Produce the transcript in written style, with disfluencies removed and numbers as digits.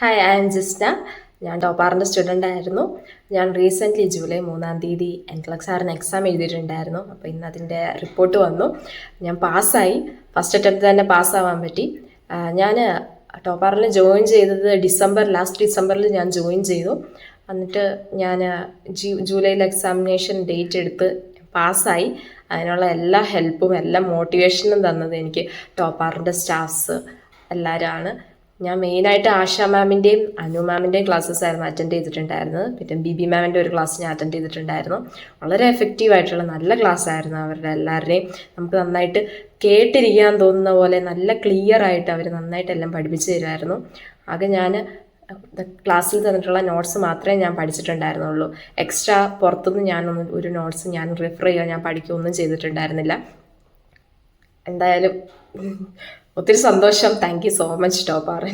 Hi, I M Jisna. ഞാൻ ടോപ്പാറിൻ്റെ student ആയിരുന്നു. ഞാൻ റീസെൻ്റ്ലി ജൂലൈ 3-ാം തീയതി എൻക്ലക്സ് എക്സാം എഴുതിയിട്ടുണ്ടായിരുന്നു. അപ്പോൾ ഇന്ന് അതിൻ്റെ റിപ്പോർട്ട് വന്നു. ഞാൻ പാസ്സായി. ഫസ്റ്റ് അറ്റംപ്റ്റ് തന്നെ പാസ്സാവാൻ പറ്റി. ഞാൻ ടോപ്പാറിൽ ജോയിൻ ചെയ്തത് ലാസ്റ്റ് ഡിസംബറിൽ ഞാൻ ജോയിൻ ചെയ്തു. എന്നിട്ട് ഞാൻ ജൂലൈയിൽ എക്സാമിനേഷൻ ഡേറ്റ് എടുത്ത് പാസ്സായി. അതിനുള്ള എല്ലാ ഹെൽപ്പും എല്ലാ മോട്ടിവേഷനും തന്നത് എനിക്ക് ടോപ്പാറിൻ്റെ സ്റ്റാഫ്സ് എല്ലാവരുമാണ്. ഞാൻ മെയിനായിട്ട് ആശ മാമിൻ്റെയും അനു മാമിൻ്റെയും ക്ലാസ്സസ് ആയിരുന്നു അറ്റൻഡ് ചെയ്തിട്ടുണ്ടായിരുന്നത്. പിന്നെ ബിബി മാമിൻ്റെ ഒരു ക്ലാസ് ഞാൻ അറ്റൻഡ് ചെയ്തിട്ടുണ്ടായിരുന്നു. വളരെ എഫക്റ്റീവായിട്ടുള്ള നല്ല ക്ലാസ് ആയിരുന്നു അവരുടെ എല്ലാവരുടെയും. നമുക്ക് നന്നായിട്ട് കേട്ടിരിക്കാൻ തോന്നുന്ന പോലെ നല്ല ക്ലിയർ ആയിട്ട് അവർ നന്നായിട്ട് എല്ലാം പഠിപ്പിച്ചു തരുമായിരുന്നു. ആകെ ഞാൻ ക്ലാസ്സിൽ തന്നിട്ടുള്ള നോട്ട്സ് മാത്രമേ ഞാൻ പഠിച്ചിട്ടുണ്ടായിരുന്നുള്ളൂ. എക്സ്ട്രാ പുറത്തുനിന്ന് ഒരു നോട്ട്സ് ഞാൻ റെഫർ ചെയ്യുകയോ ഞാൻ പഠിക്കുകയൊന്നും ചെയ്തിട്ടുണ്ടായിരുന്നില്ല. എന്തായാലും ഒത്തിരി സന്തോഷം. Thank you so much ടോപ്പാറൻ.